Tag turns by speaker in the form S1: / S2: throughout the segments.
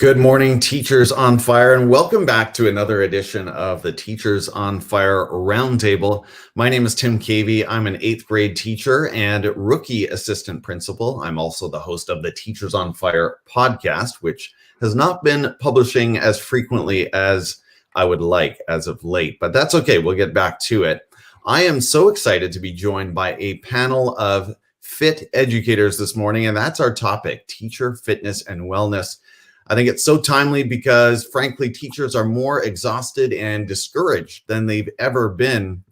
S1: Good morning, Teachers on Fire, and welcome back to another edition of the Teachers on Fire Roundtable. My name is Tim Cavey. I'm an 8th grade teacher and rookie assistant principal. I'm also the host of the Teachers on Fire podcast, which has not been publishing as frequently as I would like as of late, but that's okay. We'll get back to it. I am so excited to be joined by a panel of fit educators this morning, and that's our topic, teacher fitness and wellness. I think it's so timely because, frankly, teachers are more exhausted and discouraged than they've ever been.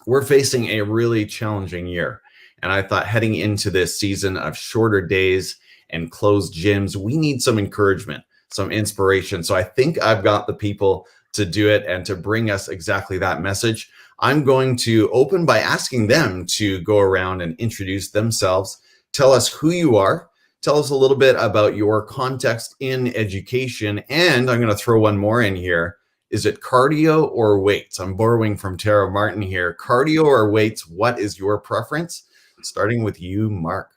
S1: We're facing a really challenging year. And I thought heading into this season of shorter days and closed gyms, we need some encouragement, some inspiration. So I think I've got the people to do it and to bring us exactly that message. I'm going to open by asking them to go around and introduce themselves, tell us who you are, tell us a little bit about your context in education. And I'm going to throw one more in here. Is it cardio or weights? I'm borrowing from Tara Martin here. Cardio or weights, what is your preference? Starting with you, Mark.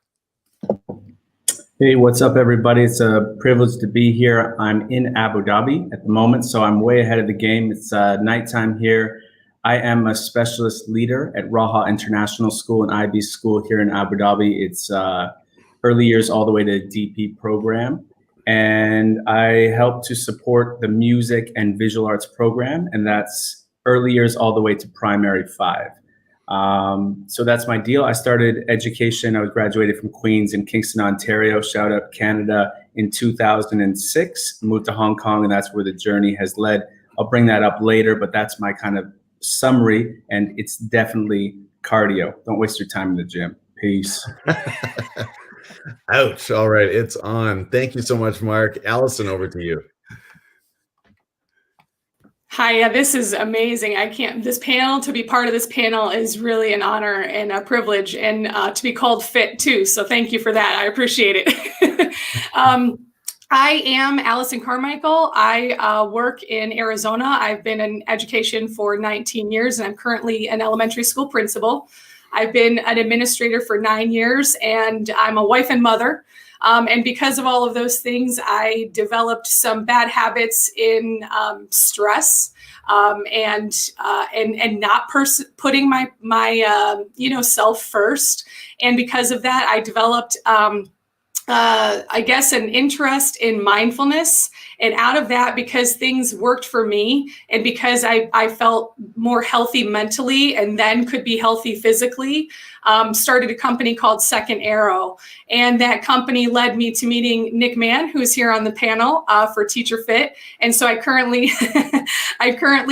S2: Hey, what's up, everybody? It's a privilege to be here. I'm in Abu Dhabi at the moment, so I'm way ahead of the game. It's nighttime here. I am a specialist leader at Raha International School, an IB school here in Abu Dhabi. It's early years all the way to DP program. And I help to support the music and visual arts program. And that's early years all the way to primary 5. So that's my deal. I started education. I was graduated from Queens in Kingston, Ontario. Shout out Canada in 2006. Moved to Hong Kong, and that's where the journey has led. I'll bring that up later, but that's my kind of summary. And it's definitely cardio. Don't waste your time in the gym. Peace.
S1: Ouch. All right, it's on. Thank you so much, Mark. Allison, over to you.
S3: Hi, yeah, this is amazing. To be part of this panel is really an honor and a privilege, and to be called fit too. So thank you for that. I appreciate it. I am Allison Carmichael. I work in Arizona. I've been in education for 19 years, and I'm currently an elementary school principal. I've been an administrator for 9 years, and I'm a wife and mother. And because of all of those things, I developed some bad habits in stress and not putting my self first. And because of that, I developed I guess an interest in mindfulness. And out of that, because things worked for me and because I felt more healthy mentally and then could be healthy physically, started a company called Second Arrow. And that company led me to meeting Nick Mann, who's here on the panel for Teacher Fit. And so I currently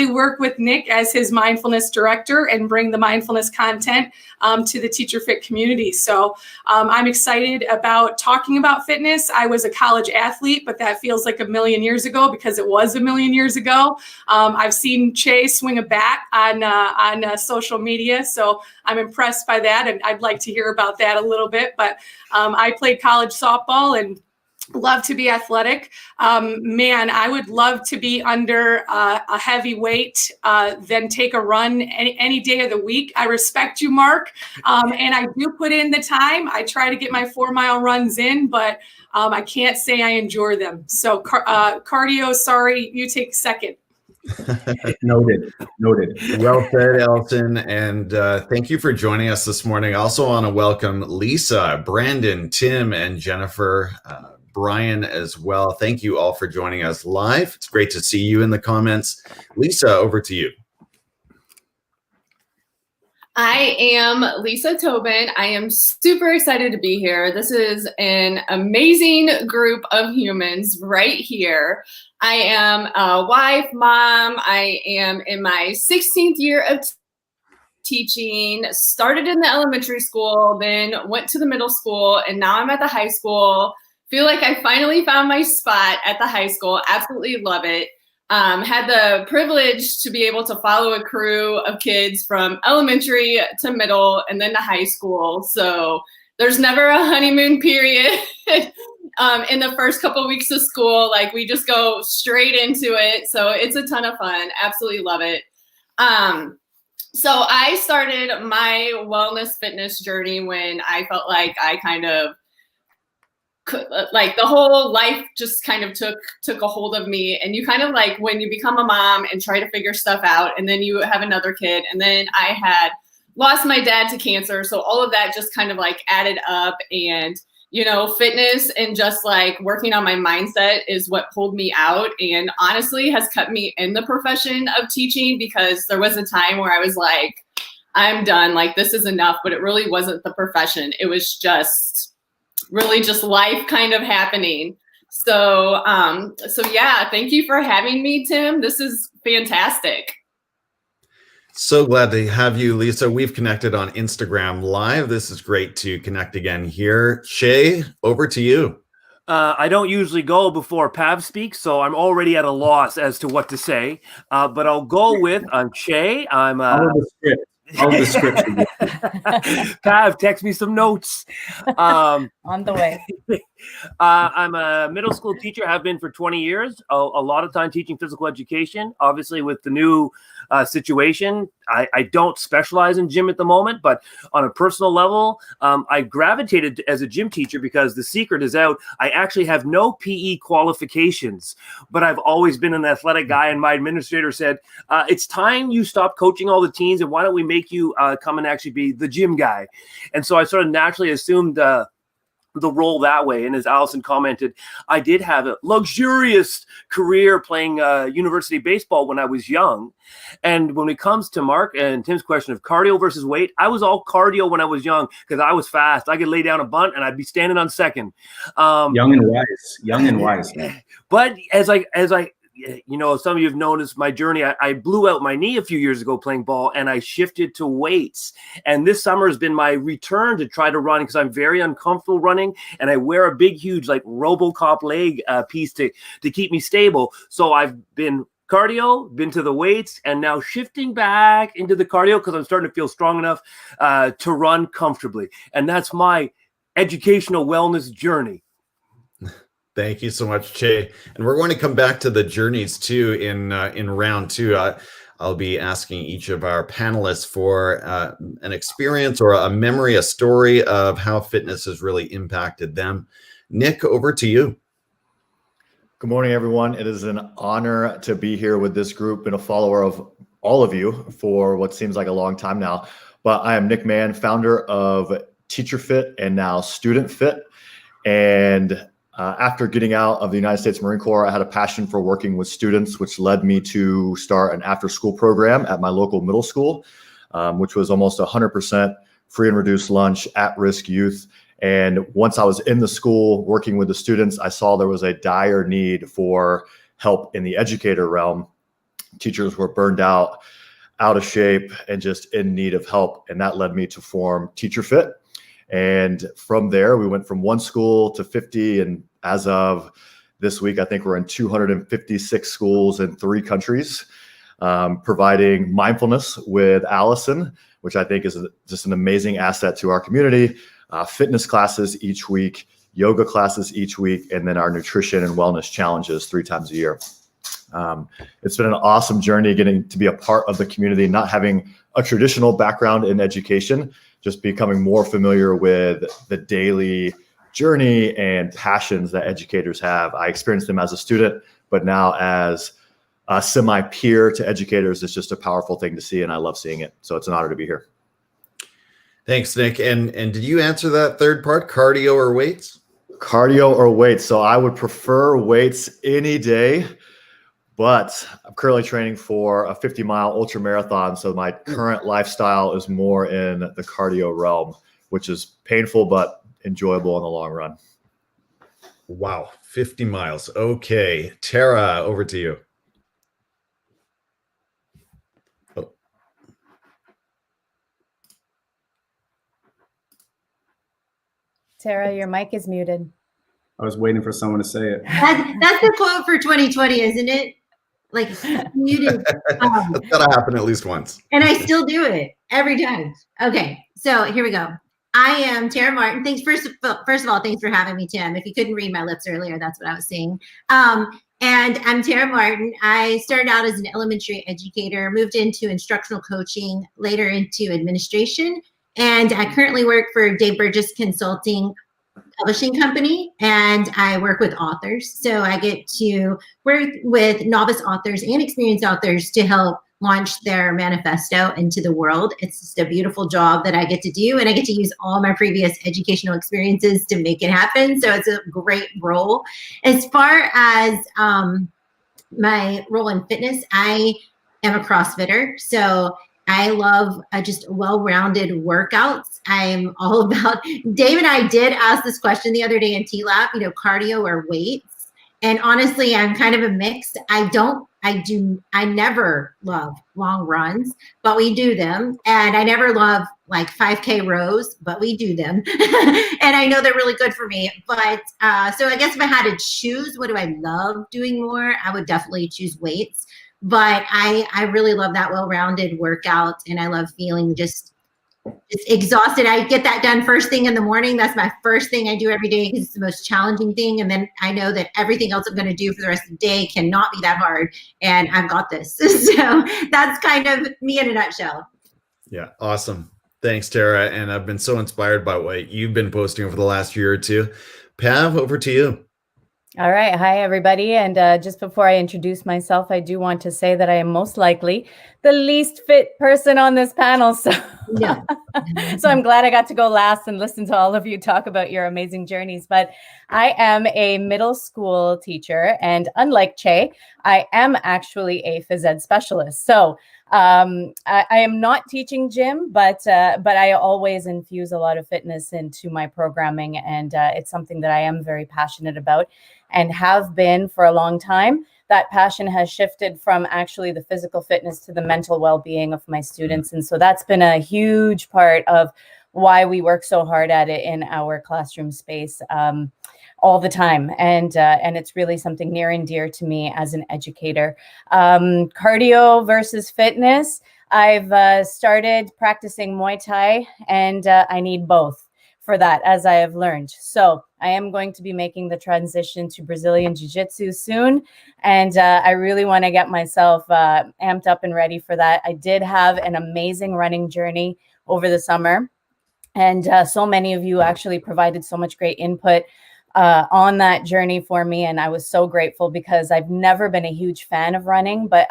S3: work with Nick as his mindfulness director and bring the mindfulness content to the Teacher Fit community. So I'm excited about talking about fitness. I was a college athlete, but that feels like a million years ago because it was a million years ago. I've seen Che swing a bat on social media, so I'm impressed by that, and I'd like to hear about that a little bit. But I played college softball and love to be athletic. Man, I would love to be under a heavy weight, then take a run any day of the week. I respect you, Mark. And I do put in the time. I try to get my 4-mile runs in, but I can't say I enjoy them. So cardio, sorry, you take second.
S2: Noted.
S1: Well said, Allison, and thank you for joining us this morning. I also want to welcome Lisa, Brandon, Tim, and Jennifer, Brian as well. Thank you all for joining us live. It's great to see you in the comments. Lisa, over to you.
S4: I am Lisa Tobin. I am super excited to be here. This is an amazing group of humans right here. I am a wife, mom. I am in my 16th year of teaching, started in the elementary school, then went to the middle school, and now I'm at the high school. Feel like I finally found my spot at the high school. Absolutely love it. Had the privilege to be able to follow a crew of kids from elementary to middle and then to high school. So there's never a honeymoon period in the first couple of weeks of school. Like, we just go straight into it. So it's a ton of fun. Absolutely love it. So I started my wellness fitness journey when I felt like I kind of like the whole life just kind of took a hold of me. And you kind of like when you become a mom and try to figure stuff out, and then you have another kid, and then I had lost my dad to cancer. So all of that just kind of like added up, and fitness and just like working on my mindset is what pulled me out, and honestly has kept me in the profession of teaching, because there was a time where I was like, I'm done, like this is enough, but it really wasn't the profession. It was just really just life kind of happening. So yeah, thank you for having me, Tim. This is fantastic.
S1: So glad to have you, Lisa. We've connected on Instagram Live. This is great to connect again here. Shay, over to you.
S5: I don't usually go before Pav speaks, so I'm already at a loss as to what to say. But I'll go with, I'm Shay. I'm
S2: All the script.
S5: Pav, text me some notes.
S6: On the way.
S5: I'm a middle school teacher, have been for 20 years, a lot of time teaching physical education. Obviously, with the new situation, I don't specialize in gym at the moment, but on a personal level, I gravitated as a gym teacher because the secret is out. I actually have no PE qualifications, but I've always been an athletic guy, and my administrator said, it's time you stop coaching all the teens, and why don't we make you come and actually be the gym guy? And so I sort of naturally assumed the role that way. And as Allison commented, I did have a luxurious career playing university baseball when I was young. And when it comes to Mark and Tim's question of cardio versus weight, I was all cardio when I was young because I was fast. I could lay down a bunt and I'd be standing on second.
S2: Young and wise.
S5: But as I some of you have noticed my journey. I blew out my knee a few years ago playing ball, and I shifted to weights. And this summer has been my return to try to run because I'm very uncomfortable running, and I wear a big, huge like RoboCop leg piece to keep me stable. So I've been cardio, been to the weights, and now shifting back into the cardio because I'm starting to feel strong enough to run comfortably. And that's my educational wellness journey.
S1: Thank you so much, Che. And we're going to come back to the journeys too in round two. I'll be asking each of our panelists for an experience or a memory, a story of how fitness has really impacted them. Nick, over to you.
S7: Good morning, everyone. It is an honor to be here with this group and a follower of all of you for what seems like a long time now. But I am Nick Mann, founder of Teacher Fit and now Student Fit. And after getting out of the United States Marine Corps, I had a passion for working with students, which led me to start an after-school program at my local middle school, which was almost 100% free and reduced lunch, at-risk youth. And once I was in the school working with the students, I saw there was a dire need for help in the educator realm. Teachers were burned out of shape, and just in need of help. And that led me to form Teacher Fit. And from there, we went from one school to 50. And as of this week, I think we're in 256 schools in 3 countries, providing mindfulness with Allison, which I think is just an amazing asset to our community, fitness classes each week, yoga classes each week, and then our nutrition and wellness challenges 3 times a year. It's been an awesome journey getting to be a part of the community, not having a traditional background in education, just becoming more familiar with the daily journey and passions that educators have. I experienced them as a student, but now as a semi-peer to educators, it's just a powerful thing to see, and I love seeing it. So it's an honor to be here.
S1: Thanks, Nick. And did you answer that third part, cardio or weights?
S7: Cardio or weights. So I would prefer weights any day, but I'm currently training for a 50-mile ultra marathon. So my current lifestyle is more in the cardio realm, which is painful, but enjoyable in the long run.
S1: Wow, 50 miles. Okay. Tara, over to you. Oh.
S6: Tara, your mic is muted.
S2: I was waiting for someone to say it.
S8: That's the quote for 2020, isn't it? Like, muted.
S1: That's gotta happen at least once.
S8: And I still do it every time. Okay, so here we go. I am Tara Martin. Thanks. First of all, thanks for having me, Tim. If you couldn't read my lips earlier, that's what I was saying. And I'm Tara Martin. I started out as an elementary educator, moved into instructional coaching, later into administration. And I currently work for Dave Burgess Consulting, publishing company, and I work with authors. So I get to work with novice authors and experienced authors to help launch their manifesto into the world. It's just a beautiful job that I get to do, and I get to use all my previous educational experiences to make it happen. So it's a great role. As far as my role in fitness, I am a CrossFitter. So I love just well-rounded workouts. I'm all about, Dave and I did ask this question the other day in T-Lab, cardio or weights. And honestly, I'm kind of a mix. I never love long runs, but we do them. And I never love like 5K rows, but we do them. And I know they're really good for me. But so I guess if I had to choose, what do I love doing more? I would definitely choose weights. But I really love that well-rounded workout, and I love feeling just exhausted. I get that done first thing in the morning. That's my first thing I do every day because it's the most challenging thing. And then I know that everything else I'm going to do for the rest of the day cannot be that hard, and I've got this. So that's kind of me in a nutshell.
S1: Yeah, awesome. Thanks, Tara. And I've been so inspired by what you've been posting over the last year or two. Pav, over to you.
S6: All right. Hi, everybody. And just before I introduce myself, I do want to say that I am most likely the least fit person on this panel. So,
S8: Yeah.
S6: so I'm glad I got to go last and listen to all of you talk about your amazing journeys. But I am a middle school teacher, and unlike Che, I am actually a phys ed specialist. So I am not teaching gym, but I always infuse a lot of fitness into my programming, and it's something that I am very passionate about and have been for a long time. That passion has shifted from actually the physical fitness to the mental well-being of my students. And so that's been a huge part of why we work so hard at it in our classroom space all the time. And it's really something near and dear to me as an educator. Cardio versus fitness. I've started practicing Muay Thai, and I need both for that, as I have learned. So I am going to be making the transition to Brazilian Jiu-Jitsu soon. And I really want to get myself amped up and ready for that. I did have an amazing running journey over the summer. And so many of you actually provided so much great input on that journey for me. And I was so grateful because I've never been a huge fan of running, but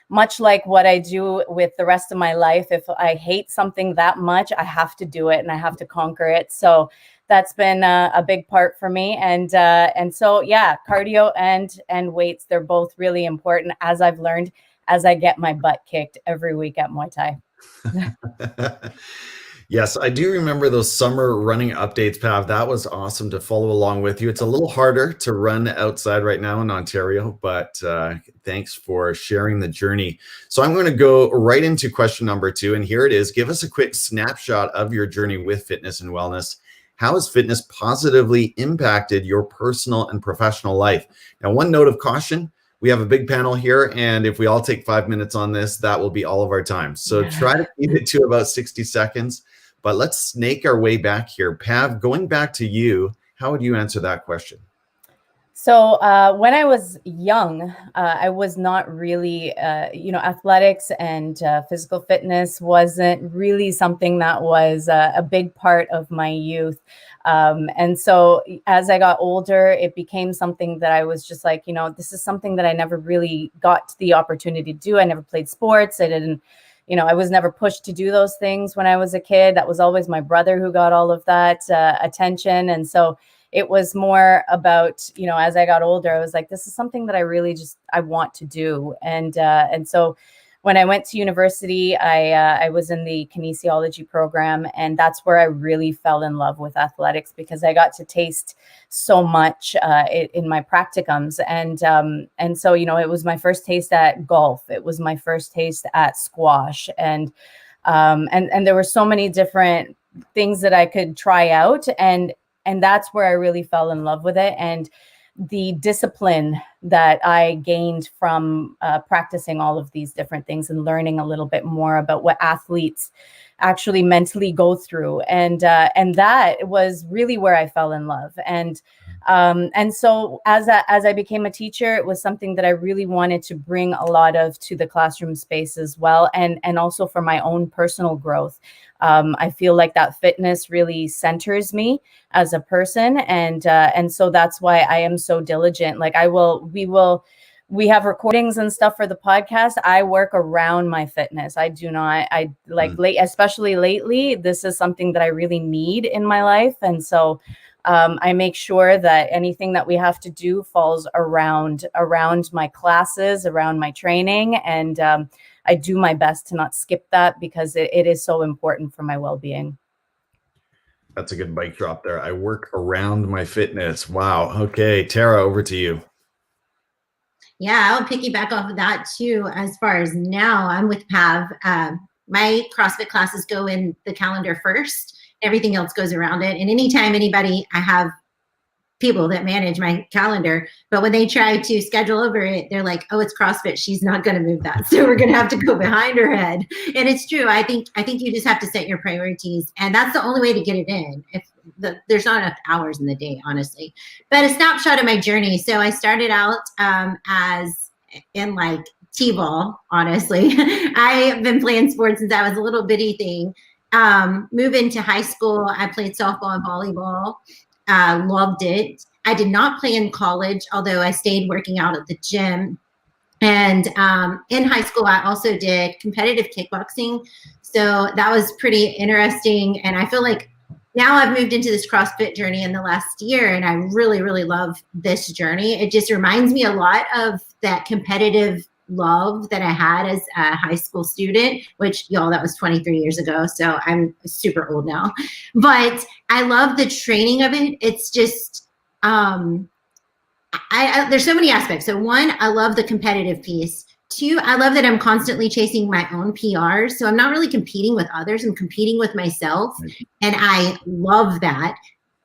S6: much like what I do with the rest of my life, if I hate something that much, I have to do it and I have to conquer it. So that's been a big part for me. And so, yeah, cardio and weights, they're both really important, as I've learned, as I get my butt kicked every week at Muay Thai.
S1: Yes, I do remember those summer running updates, Pav. That was awesome to follow along with you. It's a little harder to run outside right now in Ontario, but thanks for sharing the journey. So I'm going to go right into question number 2, and here it is. Give us a quick snapshot of your journey with fitness and wellness. How has fitness positively impacted your personal and professional life? Now, one note of caution. We have a big panel here, and if we all take 5 minutes on this, that will be all of our time. So try to keep it to about 60 seconds. But let's snake our way back here. Pav, going back to you, how would you answer that question?
S6: So when I was young, I was not really, athletics and physical fitness wasn't really something that was a big part of my youth. And so as I got older, it became something that I was just like, this is something that I never really got the opportunity to do. I never played sports. I didn't. I was never pushed to do those things when I was a kid. That was always my brother who got all of that attention. And so it was more about, as I got older, I was like, this is something that I really I want to do. And so when I went to university, I was in the kinesiology program, and that's where I really fell in love with athletics because I got to taste so much in my practicums. And so, it was my first taste at golf. It was my first taste at squash. And there were so many different things that I could try out. And that's where I really fell in love with it. And the discipline that I gained from practicing all of these different things and learning a little bit more about what athletes actually mentally go through. And that was really where I fell in love. And And so as I became a teacher, it was something that I really wanted to bring a lot of to the classroom space as well, and also for my own personal growth. I feel like that fitness really centers me as a person, and so that's why I am so diligent. Like we have recordings and stuff for the podcast. I work around my fitness. Especially lately, this is something that I really need in my life. And so I make sure that anything that we have to do falls around my classes, around my training. And I do my best to not skip that because it is so important for my well-being.
S1: That's a good mic drop there. I work around my fitness. Wow. Okay, Tara, over to you.
S8: Yeah, I'll piggyback off of that too. As far as now, I'm with Pav. My CrossFit classes go in the calendar first. Everything else goes around it. And anytime I have people that manage my calendar, but when they try to schedule over it, they're like, "Oh, it's CrossFit. She's not going to move that. So we're going to have to go behind her head." And it's true. I think you just have to set your priorities, and that's the only way to get it in. There's not enough hours in the day, honestly. But a snapshot of my journey. So I started out as in like T-ball, honestly. I've been playing sports since I was a little bitty thing. Move into high school, I played softball and volleyball. Loved it. I did not play in college, although I stayed working out at the gym. And in high school, I also did competitive kickboxing. So that was pretty interesting. And I feel like now I've moved into this CrossFit journey in the last year, and I really, really love this journey. It just reminds me a lot of that competitive love that I had as a high school student, which y'all, that was 23 years ago. So I'm super old now, but I love the training of it. It's just, there's so many aspects. So one, I love the competitive piece. Two, I love that I'm constantly chasing my own PRs. So I'm not really competing with others. I'm competing with myself. And I love that.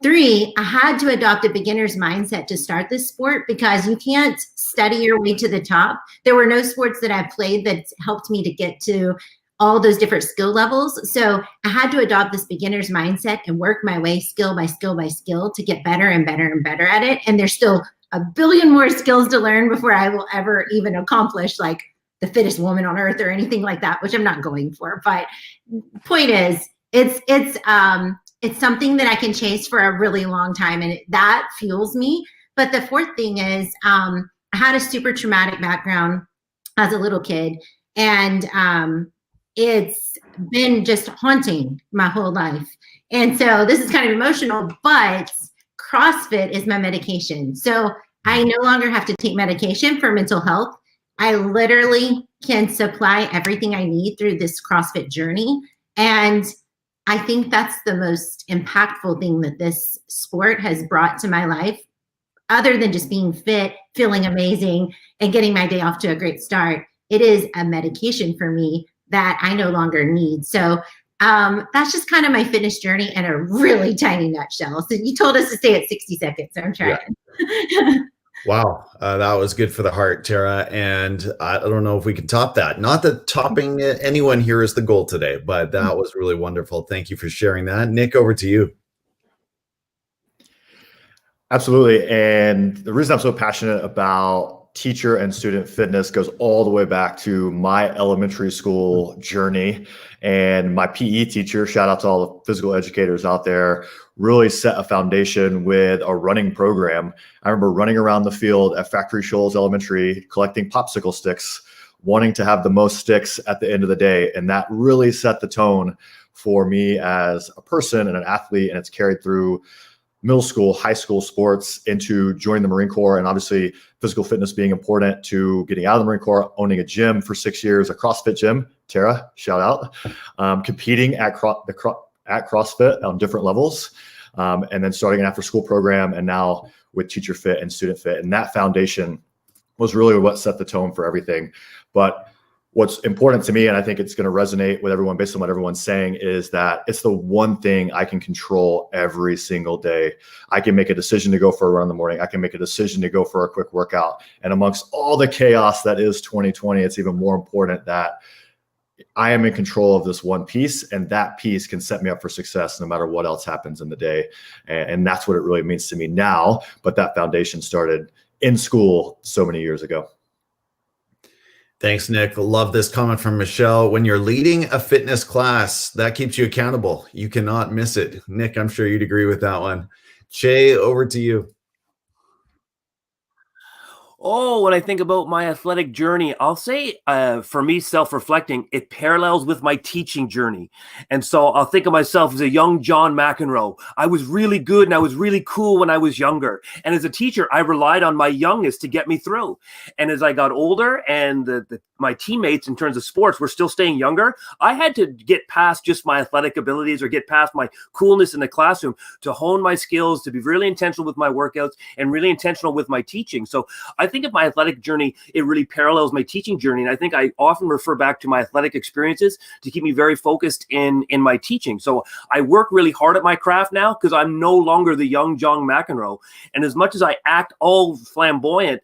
S8: Three, I had to adopt a beginner's mindset to start this sport because you can't study your way to the top. There were no sports that I played that helped me to get to all those different skill levels. So I had to adopt this beginner's mindset and work my way skill by skill by skill to get better and better and better at it. And there's still a billion more skills to learn before I will ever even accomplish like the fittest woman on earth or anything like that, which I'm not going for. But point is, it's something that I can chase for a really long time, and that fuels me. But the fourth thing is, I had a super traumatic background as a little kid, and it's been just haunting my whole life. And so this is kind of emotional, but CrossFit is my medication. So I no longer have to take medication for mental health. I literally can supply everything I need through this CrossFit journey. And I think that's the most impactful thing that this sport has brought to my life, other than just being fit, feeling amazing, and getting my day off to a great start. It is a medication for me that I no longer need. So that's just kind of my fitness journey in a really tiny nutshell. So you told us to stay at 60 seconds, so I'm trying.
S1: Yeah. Wow, that was good for the heart, Tara. And I don't know if we can top that. Not that topping anyone here is the goal today, but that was really wonderful. Thank you for sharing that. Nick, over to you.
S7: Absolutely. And the reason I'm so passionate about teacher and student fitness goes all the way back to my elementary school journey. And my PE teacher, shout out to all the physical educators out there, really set a foundation with a running program. I remember running around the field at Factory Shoals Elementary, collecting popsicle sticks, wanting to have the most sticks at the end of the day. And that really set the tone for me as a person and an athlete. And it's carried through middle school, high school sports into joining the Marine Corps, and obviously physical fitness being important to getting out of the Marine Corps, owning a gym for 6 years, a CrossFit gym. Tara, shout out. Competing at CrossFit on different levels, and then starting an after-school program, and now with Teacher Fit and Student Fit. And that foundation was really what set the tone for everything. But what's important to me, and I think it's going to resonate with everyone based on what everyone's saying, is that it's the one thing I can control every single day. I can make a decision to go for a run in the morning. I can make a decision to go for a quick workout. And amongst all the chaos that is 2020, it's even more important that I am in control of this one piece, and that piece can set me up for success no matter what else happens in the day. And that's what it really means to me now. But that foundation started in school so many years ago.
S1: Thanks, Nick. Love this comment from Michelle. When you're leading a fitness class, that keeps you accountable. You cannot miss it. Nick, I'm sure you'd agree with that one. Che, over to you.
S5: Oh, when I think about my athletic journey, I'll say for me, self-reflecting, it parallels with my teaching journey. And so I'll think of myself as a young John McEnroe. I was really good and I was really cool when I was younger. And as a teacher, I relied on my youngness to get me through. And as I got older and my teammates in terms of sports were still staying younger, I had to get past just my athletic abilities or get past my coolness in the classroom to hone my skills, to be really intentional with my workouts and really intentional with my teaching. So I think of my athletic journey, it really parallels my teaching journey. And I think I often refer back to my athletic experiences to keep me very focused in my teaching. So I work really hard at my craft now because I'm no longer the young John McEnroe. And as much as I act all flamboyant,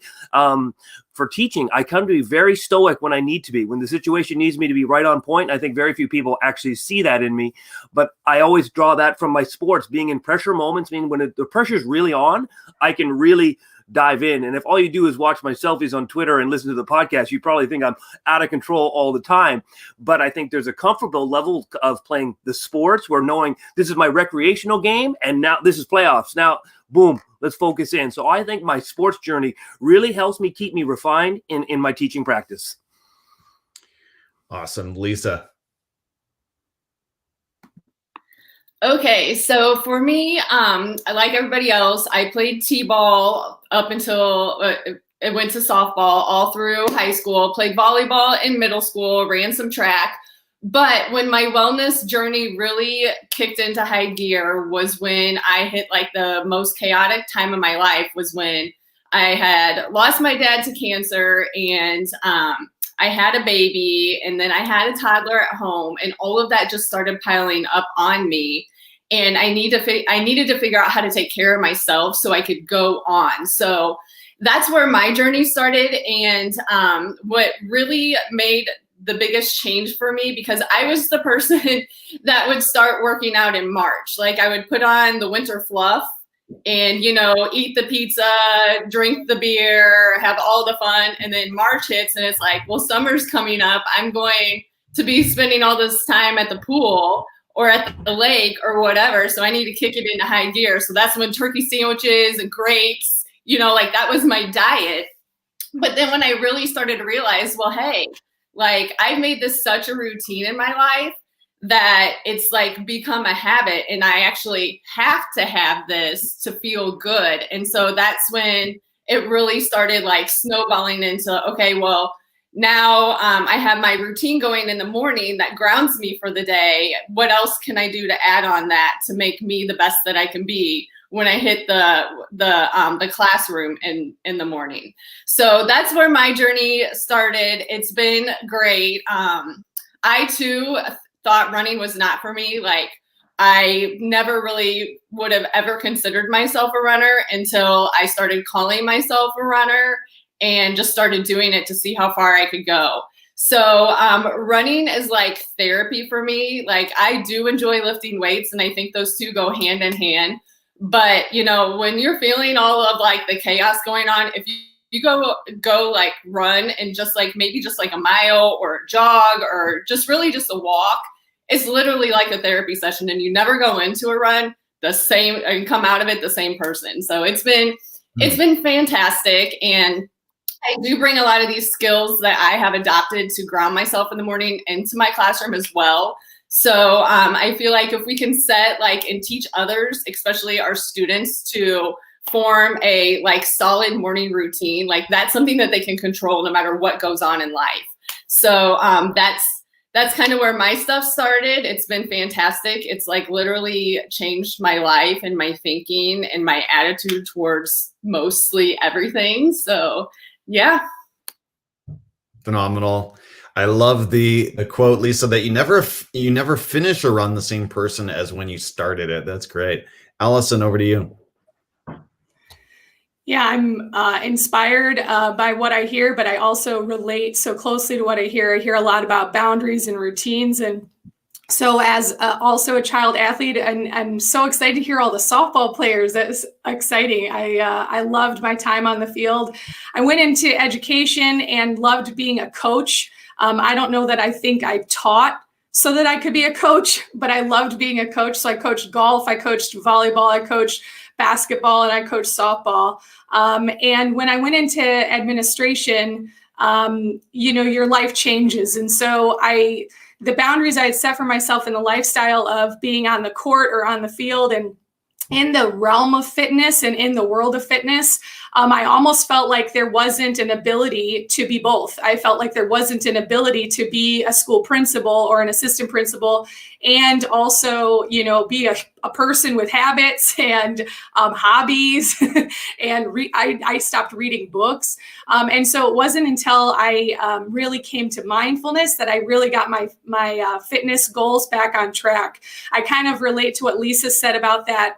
S5: for teaching, I come to be very stoic when I need to be. When the situation needs me to be right on point, I think very few people actually see that in me. But I always draw that from my sports, being in pressure moments, meaning when the pressure's really on, I can really dive in. And if all you do is watch my selfies on Twitter and listen to the podcast, you probably think I'm out of control all the time. But I think there's a comfortable level of playing the sports where knowing this is my recreational game and now this is playoffs. Now, boom, let's focus in. So I think my sports journey really helps me keep me refined in my teaching practice.
S1: Awesome. Lisa.
S4: Okay, so for me, like everybody else, I played t-ball up until it went to softball all through high school, played volleyball in middle school, ran some track. But when my wellness journey really kicked into high gear was when I hit like the most chaotic time of my life, was when I had lost my dad to cancer and I had a baby, and then I had a toddler at home, and all of that just started piling up on me. And I needed to figure out how to take care of myself so I could go on. So that's where my journey started. And what really made the biggest change for me, because I was the person that would start working out in March. Like I would put on the winter fluff and, you know, eat the pizza, drink the beer, have all the fun. And then March hits and it's like, well, summer's coming up. I'm going to be spending all this time at the pool or at the lake or whatever. So I need to kick it into high gear. So that's when turkey sandwiches and grapes, you know, like that was my diet. But then when I really started to realize, well, hey, like I've made this such a routine in my life that it's like become a habit, and I actually have to have this to feel good. And so that's when it really started like snowballing into, okay, well, now I have my routine going in the morning that grounds me for the day. What else can I do to add on that to make me the best that I can be when I hit the classroom in the morning? So that's where my journey started. It's been great. I too thought running was not for me. Like I never really would have ever considered myself a runner until I started calling myself a runner and just started doing it to see how far I could go. So running is like therapy for me. Like I do enjoy lifting weights, and I think those two go hand in hand. But, you know, when you're feeling all of like the chaos going on, if you go like run and just like maybe just like a mile or a jog or just really just a walk, it's literally like a therapy session, and you never go into a run the same and come out of it the same person. So it's been fantastic. And I do bring a lot of these skills that I have adopted to ground myself in the morning into my classroom as well. So I feel like if we can set like and teach others, especially our students, to form a like solid morning routine, like that's something that they can control no matter what goes on in life. So that's kind of where my stuff started. It's been fantastic. It's like literally changed my life and my thinking and my attitude towards mostly everything. So yeah.
S1: Phenomenal. I love the quote, Lisa, that you never finish a run the same person as when you started it. That's great. Allison, over to you.
S3: Yeah, I'm inspired by what I hear, but I also relate so closely to what I hear. I hear a lot about boundaries and routines. And so as also a child athlete, and I'm so excited to hear all the softball players. That's exciting. I loved my time on the field. I went into education and loved being a coach. I don't know that I think I taught so that I could be a coach, but I loved being a coach. So I coached golf, I coached volleyball, I coached basketball, and I coached softball. And when I went into administration, your life changes. And so the boundaries I had set for myself in the lifestyle of being on the court or on the field and in the realm of fitness and in the world of fitness, I almost felt like there wasn't an ability to be both. I felt like there wasn't an ability to be a school principal or an assistant principal and also, be a person with habits and hobbies. And I stopped reading books. And so it wasn't until I really came to mindfulness that I really got my fitness goals back on track. I kind of relate to what Lisa said about that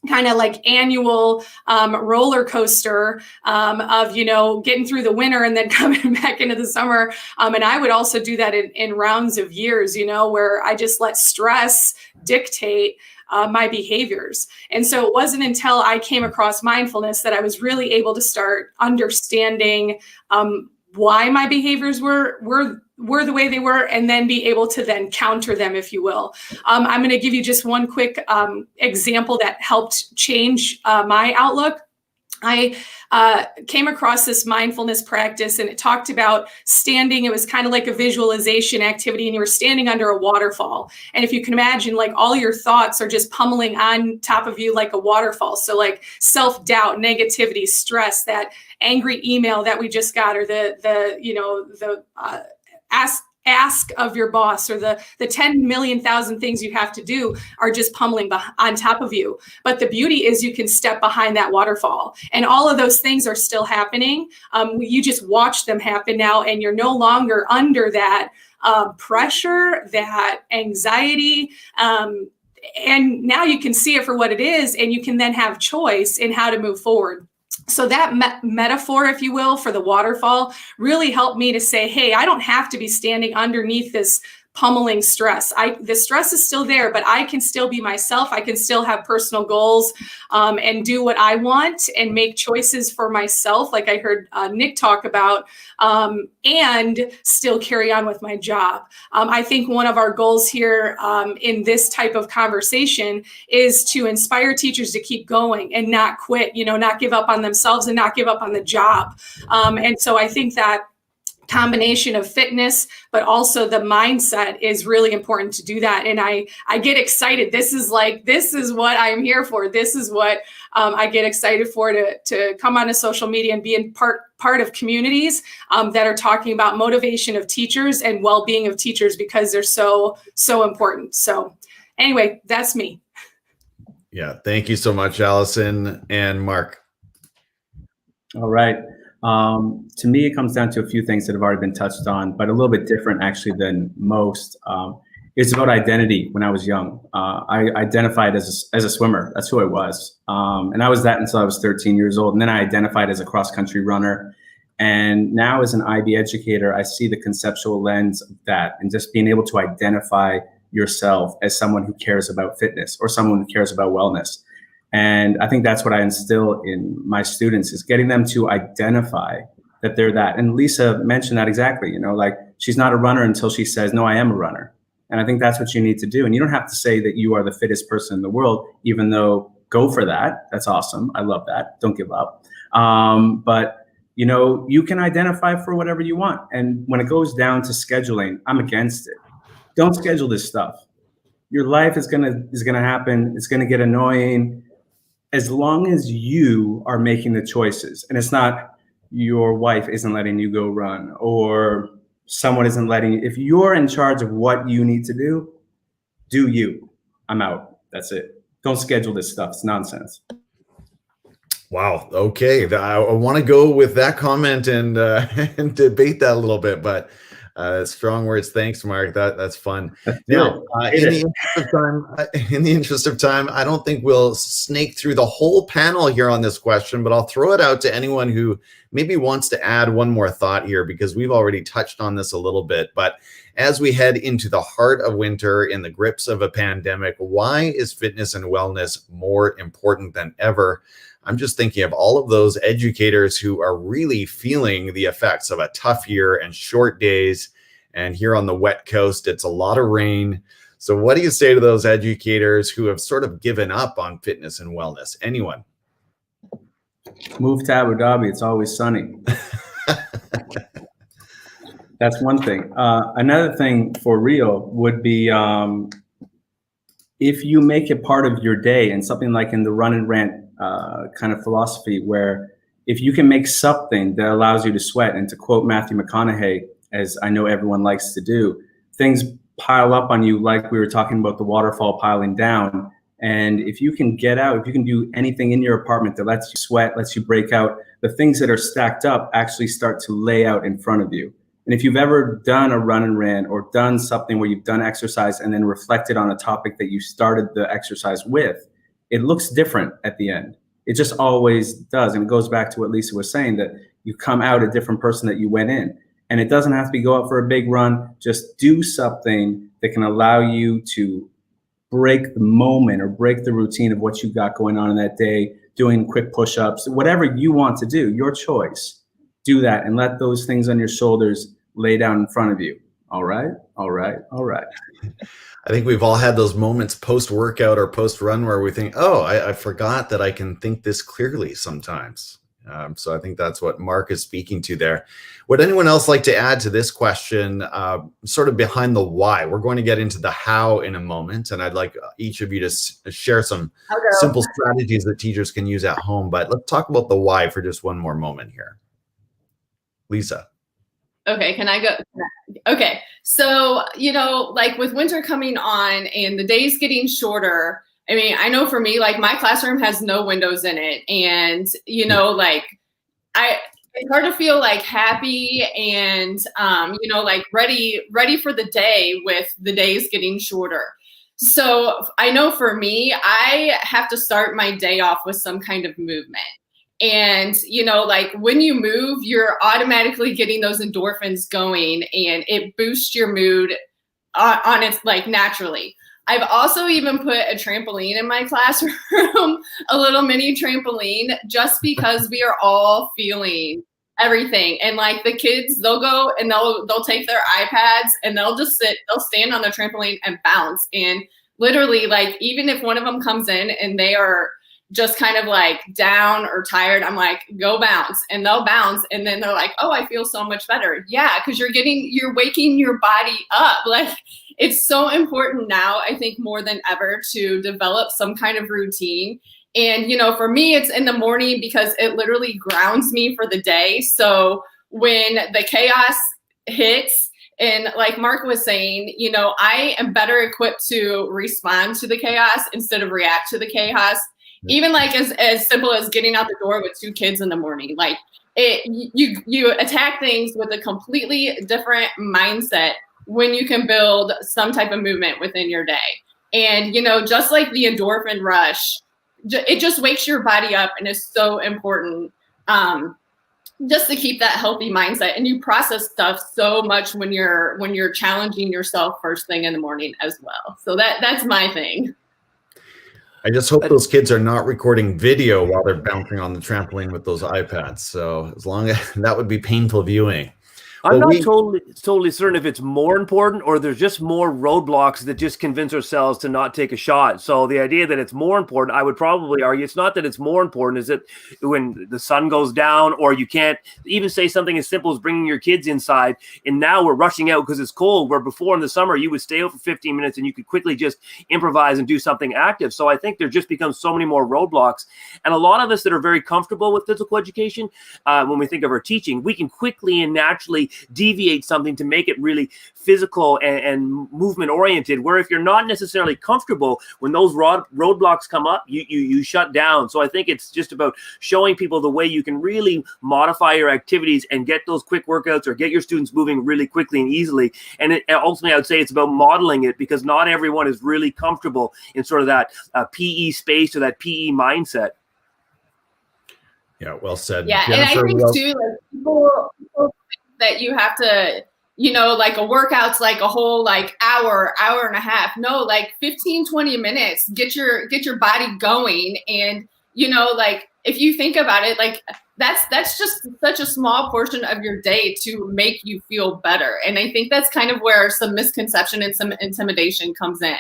S3: kind of like annual roller coaster of, getting through the winter and then coming back into the summer. And I would also do that in rounds of years, where I just let stress dictate my behaviors. And so it wasn't until I came across mindfulness that I was really able to start understanding why my behaviors were the way they were, and then be able to then counter them, if you will. I'm going to give you just one quick example that helped change my outlook. I came across this mindfulness practice, and it talked about standing. It was kind of like a visualization activity, and you were standing under a waterfall. And if you can imagine, like all your thoughts are just pummeling on top of you like a waterfall. So like self-doubt, negativity, stress, that angry email that we just got, or the ask of your boss, or the 10 million thousand things you have to do are just pummeling on top of you. But the beauty is you can step behind that waterfall, and all of those things are still happening. You just watch them happen now, and you're no longer under that pressure, that anxiety. And now you can see it for what it is, and you can then have choice in how to move forward. So that metaphor, if you will, for the waterfall really helped me to say, hey, I don't have to be standing underneath this pummeling stress. The stress is still there, but I can still be myself. I can still have personal goals and do what I want and make choices for myself, like I heard Nick talk about, and still carry on with my job. I think one of our goals here in this type of conversation is to inspire teachers to keep going and not quit, not give up on themselves and not give up on the job. And so I think that combination of fitness, but also the mindset is really important to do that. And I get excited. This is what I'm here for. This is what I get excited for, to come onto social media and be in part of communities that are talking about motivation of teachers and well-being of teachers, because they're so important. So anyway, that's me.
S1: Yeah. Thank you so much, Allison and Mark.
S2: All right. To me, it comes down to a few things that have already been touched on, but a little bit different actually than most. It's about identity. When I was young, I identified as a swimmer. That's who I was. And I was that until I was 13 years old. And then I identified as a cross-country runner. And now as an IB educator, I see the conceptual lens of that, and just being able to identify yourself as someone who cares about fitness or someone who cares about wellness. And I think that's what I instill in my students, is getting them to identify that they're that. And Lisa mentioned that exactly, like she's not a runner until she says, no, I am a runner. And I think that's what you need to do. And you don't have to say that you are the fittest person in the world, even though go for that. That's awesome. I love that. Don't give up. But you can identify for whatever you want. And when it goes down to scheduling, I'm against it. Don't schedule this stuff. Your life is gonna happen. It's gonna get annoying. As long as you are making the choices, and it's not your wife isn't letting you go run, or someone isn't letting you. If you're in charge of what you need to do you. I'm out. That's it. Don't schedule this stuff. It's nonsense.
S1: Wow. Okay. I want to go with that comment and and debate that a little bit, but Strong words. Thanks, Mark. That's fun.
S2: Let's do
S1: Now,
S2: it.
S1: in the interest of time, I don't think we'll snake through the whole panel here on this question, but I'll throw it out to anyone who maybe wants to add one more thought here, because we've already touched on this a little bit. But as we head into the heart of winter in the grips of a pandemic, why is fitness and wellness more important than ever? I'm just thinking of all of those educators who are really feeling the effects of a tough year and short days. And here on the wet coast, it's a lot of rain. So what do you say to those educators who have sort of given up on fitness and wellness? Anyone?
S2: Move to Abu Dhabi. It's always sunny. That's one thing. Another thing for real would be if you make it part of your day, and something like in the run and rant kind of philosophy, where if you can make something that allows you to sweat, and to quote Matthew McConaughey, as I know everyone likes to do, things pile up on you, like we were talking about the waterfall piling down. And if you can get out, if you can do anything in your apartment that lets you sweat, lets you break out, the things that are stacked up actually start to lay out in front of you. And if you've ever done a run and rant, or done something where you've done exercise and then reflected on a topic that you started the exercise with, it looks different at the end. It just always does. And it goes back to what Lisa was saying, that you come out a different person that you went in. And it doesn't have to be go out for a big run. Just do something that can allow you to break the moment or break the routine of what you got going on in that day, doing quick push-ups, whatever you want to do, your choice. Do that and let those things on your shoulders lay down in front of you. All right, all right, all right.
S1: I think we've all had those moments post-workout or post-run where we think, oh, I forgot that I can think this clearly sometimes. So I think that's what Mark is speaking to there. Would anyone else like to add to this question, sort of behind the why? We're going to get into the how in a moment, and I'd like each of you to share some simple strategies that teachers can use at home. But let's talk about the why for just one more moment here. Lisa.
S4: Okay, can I go? Okay, so, like with winter coming on and the days getting shorter, I mean, I know for me, like my classroom has no windows in it. And, like it's hard to feel like happy and, like ready for the day with the days getting shorter. So I know for me, I have to start my day off with some kind of movement. And, like when you move, you're automatically getting those endorphins going, and it boosts your mood on its like naturally. I've also even put a trampoline in my classroom, a little mini trampoline, just because we are all feeling everything. And like the kids, they'll go and they'll take their iPads and they'll stand on the trampoline and bounce. And literally, like, even if one of them comes in and they are just kind of like down or tired, I'm like, go bounce, and they'll bounce. And then they're like, oh, I feel so much better. Yeah. Cause you're waking your body up. Like, it's so important now, I think more than ever, to develop some kind of routine. And, for me, it's in the morning because it literally grounds me for the day. So when the chaos hits, and like Mark was saying, I am better equipped to respond to the chaos instead of react to the chaos. Even like as simple as getting out the door with 2 kids in the morning, like you attack things with a completely different mindset when you can build some type of movement within your day. And, just like the endorphin rush, it just wakes your body up, and is so important just to keep that healthy mindset. And you process stuff so much when you're challenging yourself first thing in the morning as well. So that's my thing.
S1: I just hope those kids are not recording video while they're bouncing on the trampoline with those iPads. So as long as that would be painful viewing.
S5: I'm not totally certain if it's more important or there's just more roadblocks that just convince ourselves to not take a shot. So the idea that it's more important, I would probably argue it's not that it's more important, is that when the sun goes down, or you can't even say something as simple as bringing your kids inside, and now we're rushing out because it's cold, where before in the summer you would stay out for 15 minutes and you could quickly just improvise and do something active. So I think there just becomes so many more roadblocks. And a lot of us that are very comfortable with physical education, when we think of our teaching, we can quickly and naturally really deviate something to make it really physical and movement oriented, where if you're not necessarily comfortable, when those roadblocks come up, you shut down. So I think it's just about showing people the way you can really modify your activities and get those quick workouts or get your students moving really quickly and easily. And ultimately, I would say it's about modeling it, because not everyone is really comfortable in sort of that PE space or that PE mindset.
S1: Yeah, well said.
S4: Yeah,
S1: Jennifer,
S4: and I think too, like people think that you have to, like a workout's like a whole like hour and a half. No, like 15, 20 minutes, get your body going. And, like if you think about it, like that's just such a small portion of your day to make you feel better. And I think that's kind of where some misconception and some intimidation comes in.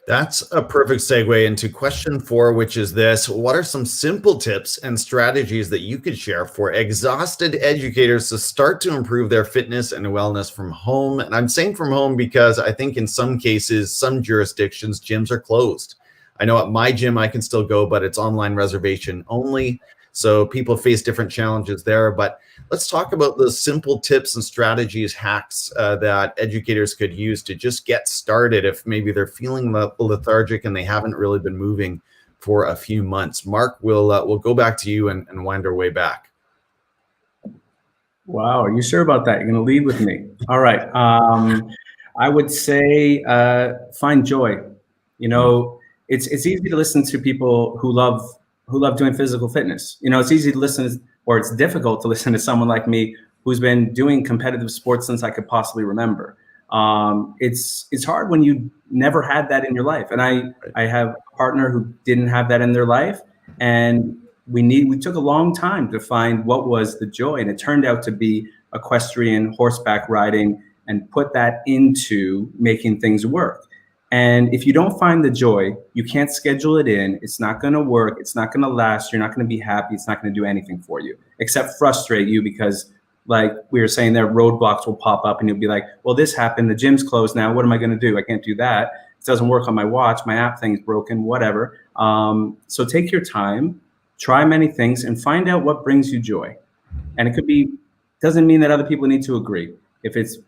S1: That's a perfect segue into question 4, which is this: what are some simple tips and strategies that you could share for exhausted educators to start to improve their fitness and wellness from home? And I'm saying from home because I think in some cases, some jurisdictions, gyms are closed. I know at my gym, I can still go, but it's online reservation only. So people face different challenges there. But let's talk about the simple tips and strategies, hacks that educators could use to just get started if maybe they're feeling lethargic and they haven't really been moving for a few months. Mark, we'll go back to you and wind our way back.
S2: Wow, are you sure about that? You're going to lead with me. All right. I would say find joy. It's easy to listen to people who love doing physical fitness. It's easy to listen, or it's difficult to listen to someone like me who's been doing competitive sports since I could possibly remember. It's hard when you never had that in your life. And I have a partner who didn't have that in their life. And we took a long time to find what was the joy. And it turned out to be equestrian, horseback riding, and put that into making things work. And if you don't find the joy, you can't schedule it in. It's not going to work. It's not going to last. You're not going to be happy. It's not going to do anything for you except frustrate you, because like we were saying there, roadblocks will pop up and you'll be like, well, this happened. The gym's closed now. What am I going to do? I can't do that. It doesn't work on my watch. My app thing's broken, whatever. So take your time, try many things, and find out what brings you joy. And it doesn't mean that other people need to agree. If it's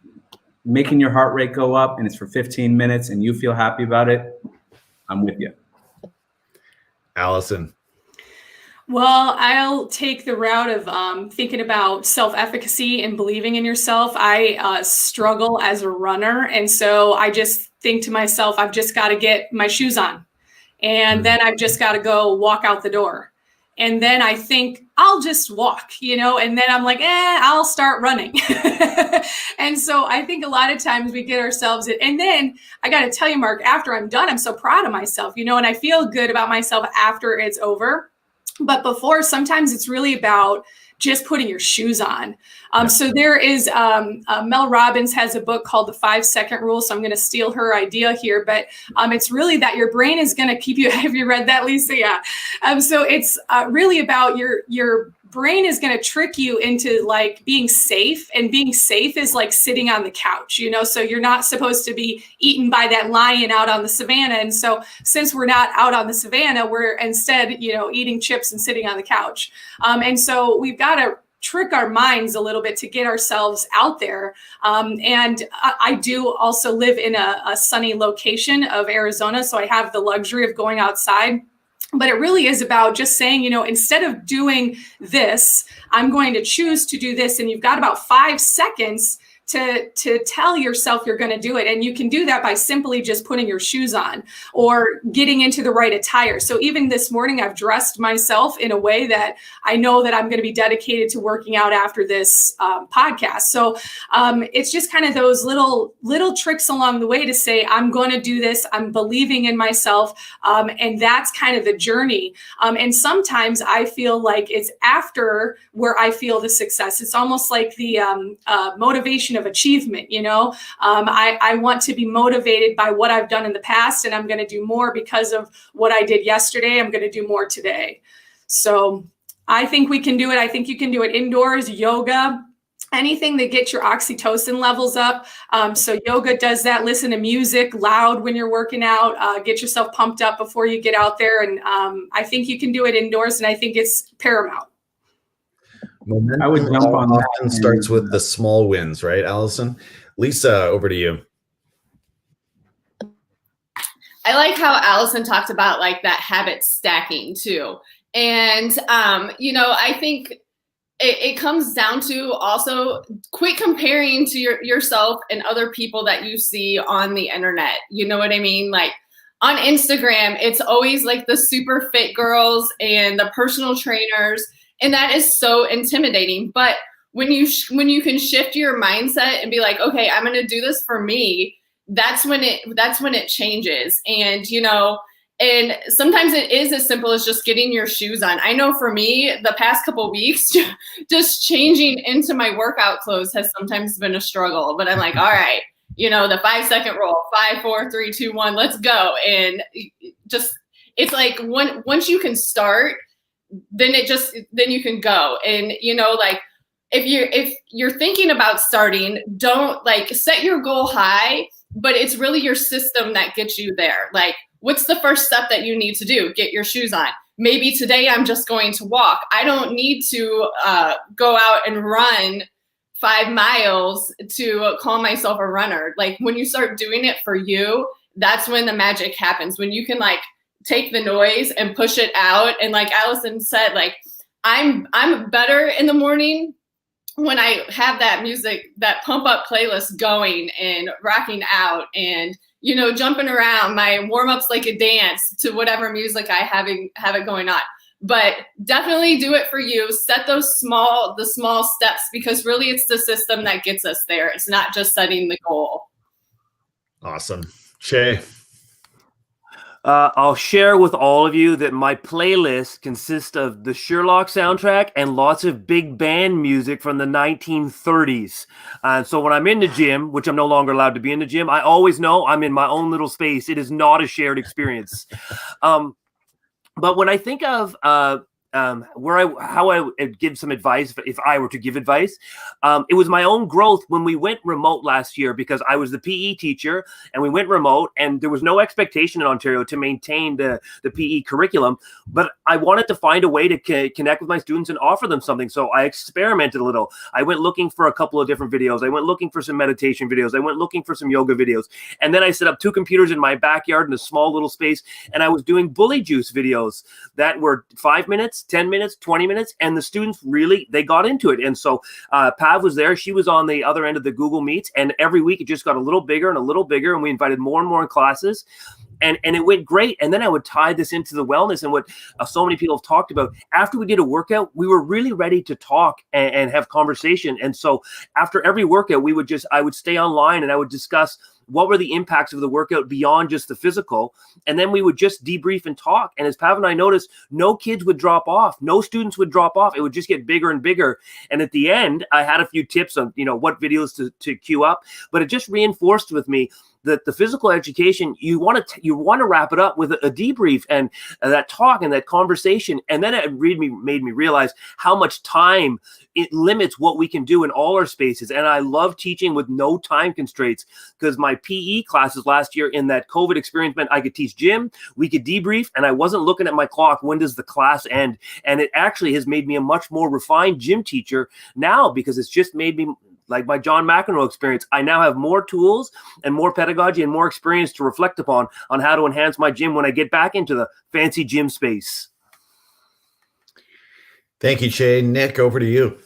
S2: making your heart rate go up and it's for 15 minutes and you feel happy about it, I'm with you.
S1: Allison.
S3: Well, I'll take the route of thinking about self-efficacy and believing in yourself. I struggle as a runner. And so I just think to myself, I've just got to get my shoes on. And then I've just got to go walk out the door. And then I think I'll just walk, and then I'm like, I'll start running. And so I think a lot of times we get ourselves in, and then I got to tell you, Mark, after I'm done, I'm so proud of myself, and I feel good about myself after it's over. But before, sometimes it's really about just putting your shoes on. So there is, Mel Robbins has a book called The 5-Second Rule. So I'm going to steal her idea here, but it's really that your brain is going to keep you. Have you read that, Lisa? Yeah. So it's really about your brain is going to trick you into like being safe, and being safe is like sitting on the couch, so you're not supposed to be eaten by that lion out on the savannah. And so since we're not out on the savannah, we're instead, eating chips and sitting on the couch. And so we've got to trick our minds a little bit to get ourselves out there. And I do also live in a sunny location of Arizona, so I have the luxury of going outside. But it really is about just saying, instead of doing this, I'm going to choose to do this. And you've got about 5 seconds to tell yourself you're going to do it. And you can do that by simply just putting your shoes on or getting into the right attire. So even this morning, I've dressed myself in a way that I know that I'm going to be dedicated to working out after this podcast. So it's just kind of those little tricks along the way to say, I'm going to do this. I'm believing in myself. And that's kind of the journey. And sometimes I feel like it's after where I feel the success. It's almost like the motivation of achievement. I want to be motivated by what I've done in the past, and I'm going to do more because of what I did yesterday. I'm going to do more today. So I think we can do it. I think you can do it indoors, yoga, anything that gets your oxytocin levels up. So yoga does that. Listen to music loud when you're working out, get yourself pumped up before you get out there. And I think you can do it indoors, and I think it's paramount.
S1: Momentum
S2: I would jump on that
S1: often starts with the small wins, right, Allison? Lisa, over to you.
S4: I like how Allison talked about like that habit stacking too. And, I think it comes down to also quit comparing to yourself and other people that you see on the internet. You know what I mean? Like on Instagram, it's always like the super fit girls and the personal trainers. And that is so intimidating. But when you can shift your mindset and be like, okay, I'm going to do this for me, that's when it changes. And, and sometimes it is as simple as just getting your shoes on. I know for me, the past couple of weeks, just changing into my workout clothes has sometimes been a struggle. But I'm like, all right, the 5-second rule, 5, 4, 3, 2, 1, let's go. And just, it's like once you can start, then you can go. And, like if you're thinking about starting, don't like set your goal high, but it's really your system that gets you there. Like, what's the first step that you need to do? Get your shoes on. Maybe today I'm just going to walk. I don't need to go out and run 5 miles to call myself a runner. Like when you start doing it for you, that's when the magic happens. When you can like take the noise and push it out. And like Allison said, like I'm better in the morning when I have that music, that pump up playlist going and rocking out and, jumping around, my warm ups like a dance to whatever music I have it going on. But definitely do it for you. Set the small steps, because really it's the system that gets us there. It's not just setting the goal.
S1: Awesome. Che.
S5: I'll share with all of you that my playlist consists of the Sherlock soundtrack and lots of big band music from the 1930s. So when I'm in the gym, which I'm no longer allowed to be in the gym, I always know I'm in my own little space. It is not a shared experience. But when I think of how I would give some advice, if I were to give advice, it was my own growth when we went remote last year, because I was the PE teacher and we went remote and there was no expectation in Ontario to maintain the PE curriculum, but I wanted to find a way to connect with my students and offer them something. So I experimented a little. I went looking for a couple of different videos. I went looking for some meditation videos. I went looking for some yoga videos. And then I set up 2 computers in my backyard in a small little space. And I was doing bully juice videos that were 5 minutes, 10 minutes, 20 minutes. And the students really, they got into it. And so Pav was there. She was on the other end of the Google Meets. And every week it just got a little bigger and a little bigger. And we invited more and more in classes. And it went great. And then I would tie this into the wellness and what so many people have talked about. After we did a workout, we were really ready to talk and have conversation. And so after every workout, I would stay online and I would discuss what were the impacts of the workout beyond just the physical. And then we would just debrief and talk. And as Pav and I noticed, no kids would drop off. No students would drop off. It would just get bigger and bigger. And at the end, I had a few tips on, what videos to queue up, but it just reinforced with me that the physical education, you want to wrap it up with a debrief and that talk and that conversation. And then it made me realize how much time it limits what we can do in all our spaces. And I love teaching with no time constraints, because my PE classes last year in that COVID experience meant I could teach gym, we could debrief, and I wasn't looking at my clock. When does the class end? And it actually has made me a much more refined gym teacher now, because it's just made me, like my John McEnroe experience, I now have more tools and more pedagogy and more experience to reflect upon on how to enhance my gym when I get back into the fancy gym space.
S1: Thank you, Che. Nick, over to you.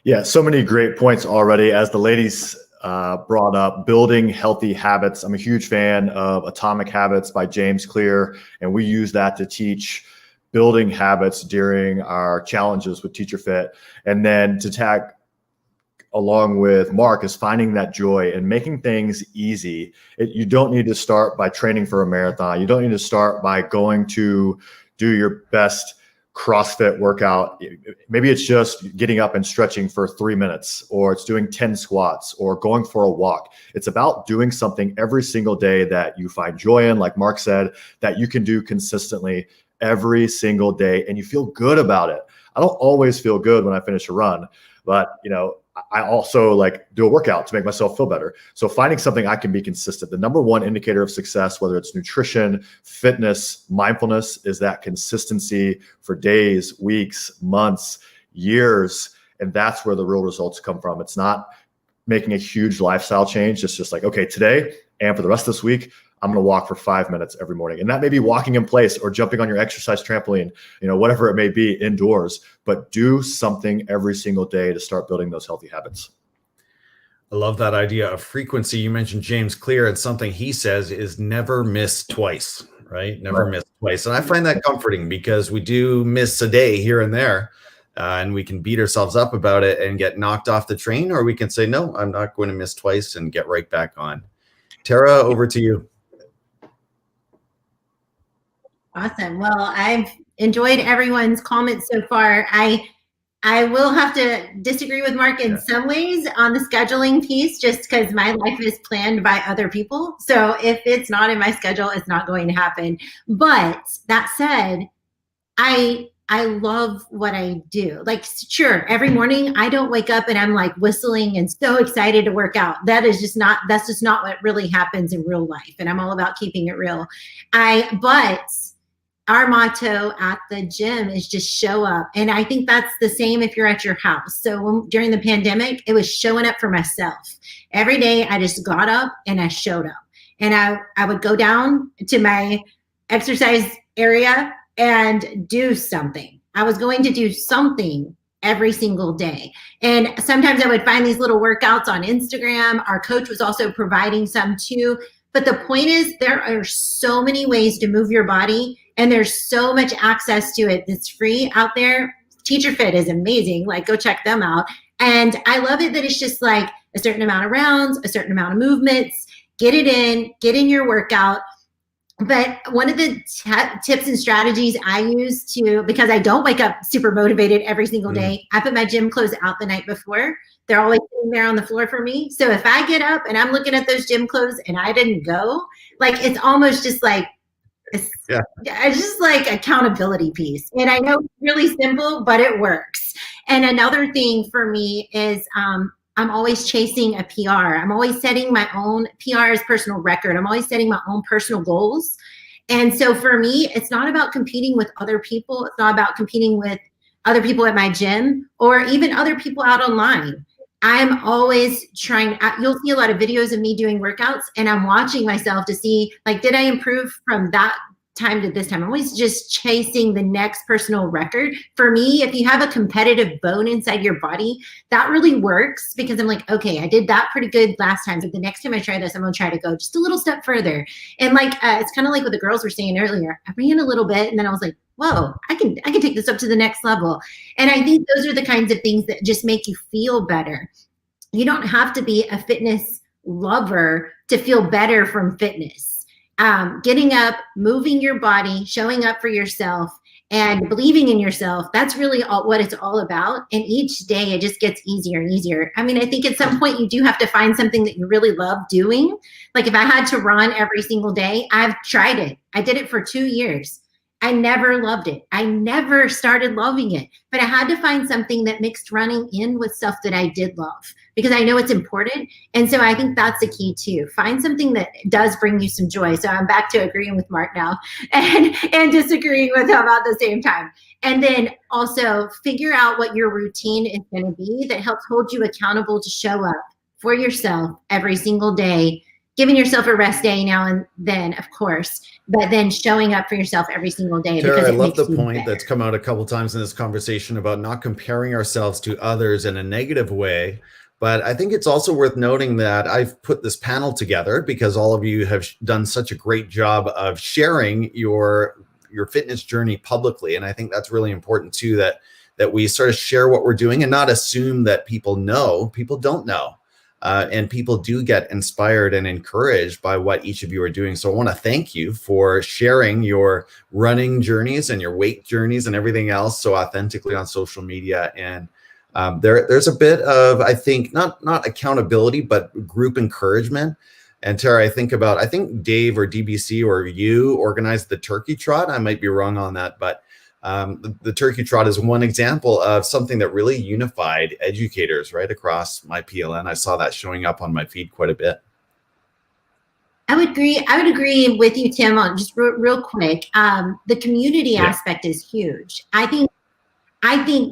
S7: Yeah, so many great points already. As the ladies brought up, building healthy habits. I'm a huge fan of Atomic Habits by James Clear, and we use that to teach building habits during our challenges with Teacher Fit. And then to tag along with Mark is finding that joy and making things easy. You don't need to start by training for a marathon. You don't need to start by going to do your best CrossFit workout. Maybe it's just getting up and stretching for 3 minutes, or it's doing 10 squats or going for a walk. It's about doing something every single day that you find joy in, like Mark said, that you can do consistently every single day and you feel good about it. I don't always feel good when I finish a run, but I also like do a workout to make myself feel better. So finding something I can be consistent. The number one indicator of success, whether it's nutrition, fitness, mindfulness, is that consistency for days, weeks, months, years. And that's where the real results come from. It's not making a huge lifestyle change. It's just like, okay, today and for the rest of this week, I'm going to walk for 5 minutes every morning. And that may be walking in place or jumping on your exercise trampoline, whatever it may be indoors, but do something every single day to start building those healthy habits.
S1: I love that idea of frequency. You mentioned James Clear, and something he says is never miss twice, right? Never miss twice. And I find that comforting because we do miss a day here and there. And we can beat ourselves up about it and get knocked off the train, or we can say, no, I'm not going to miss twice and get right back on. Tara, over to you.
S8: Awesome. Well, I've enjoyed everyone's comments so far. I will have to disagree with Mark in some ways on the scheduling piece, just because my life is planned by other people. So if it's not in my schedule, it's not going to happen. But that said, I love what I do. Like, sure, every morning I don't wake up and I'm like whistling and so excited to work out. That's just not what really happens in real life. And I'm all about keeping it real. But our motto at the gym is just show up. And I think that's the same if you're at your house. So during the pandemic, it was showing up for myself. Every day I just got up and I showed up. And I would go down to my exercise area and do something. I was going to do something every single day. And sometimes I would find these little workouts on Instagram. Our coach was also providing some too. But the point is, there are so many ways to move your body, and there's so much access to it that's free out there. Teacher Fit is amazing. Like, go check them out. And I love it that it's just like a certain amount of rounds, a certain amount of movements, get in your workout. But one of the tips and strategies I use because I don't wake up super motivated every single day, I put my gym clothes out the night before. They're always sitting there on the floor for me. So if I get up and I'm looking at those gym clothes and I didn't go, like, it's almost just like, it's just like accountability piece. And I know it's really simple, but it works. And another thing for me is I'm always chasing a PR. I'm always setting my own PR as personal record. I'm always setting my own personal goals. And so for me, it's not about competing with other people. It's not about competing with other people at my gym or even other people out online. I'm always trying, you'll see a lot of videos of me doing workouts, and I'm watching myself to see, like, did I improve from that time to this time? I'm always just chasing the next personal record. For me, if you have a competitive bone inside your body, that really works, because I'm like, okay, I did that pretty good last time, but the next time I try this, I'm gonna try to go just a little step further. And like, it's kind of like what the girls were saying earlier. I ran a little bit and then I was like, whoa, I can take this up to the next level. And I think those are the kinds of things that just make you feel better. You don't have to be a fitness lover to feel better from fitness. Getting up, moving your body, showing up for yourself, and believing in yourself, that's really what it's all about. And each day it just gets easier and easier. I mean, I think at some point you do have to find something that you really love doing. Like, if I had to run every single day, I've tried it. I did it for 2 years. I never loved it. I never started loving it, but I had to find something that mixed running in with stuff that I did love, because I know it's important. And so I think that's the key too. Find something that does bring you some joy. So I'm back to agreeing with Mark now and disagreeing with him at the same time. And then also figure out what your routine is going to be that helps hold you accountable to show up for yourself every single day, giving yourself a rest day now and then, of course, but then showing up for yourself every single day.
S1: Tara,
S8: because
S1: I love the point that's come out a couple times in this conversation about not comparing ourselves to others in a negative way. But I think it's also worth noting that I've put this panel together because all of you have done such a great job of sharing your fitness journey publicly. And I think that's really important too, that we sort of share what we're doing and not assume that people know. People don't know. And people do get inspired and encouraged by what each of you are doing. So I want to thank you for sharing your running journeys and your weight journeys and everything else so authentically on social media. And there's a bit of, I think, not accountability, but group encouragement. And Tara, I think Dave or DBC or you organized the turkey trot. I might be wrong on that, but The turkey trot is one example of something that really unified educators right across my PLN. I saw that showing up on my feed quite a bit.
S8: I would agree with you, Tim, on just real quick. The community aspect is huge. I think,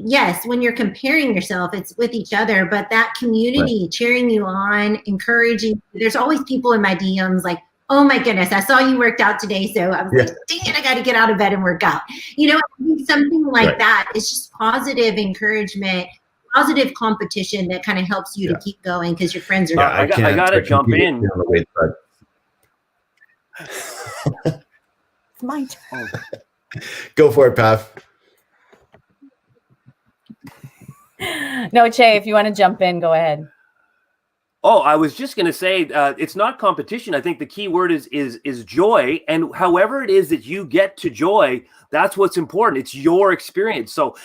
S8: yes, when you're comparing yourself, it's with each other, but that community cheering you on, encouraging, there's always people in my DMs like, oh my goodness, I saw you worked out today. So I was like, dang it, I got to get out of bed and work out. You know, something like that. It's just positive encouragement, positive competition that kind of helps you to keep going because your friends are.
S5: I got to jump in.
S6: It's my turn.
S1: Go for it, Pav.
S6: No, Che, if you want to jump in, go ahead.
S5: Oh, I was just going to say, it's not competition. I think the key word is joy. And however it is that you get to joy, that's what's important. It's your experience. So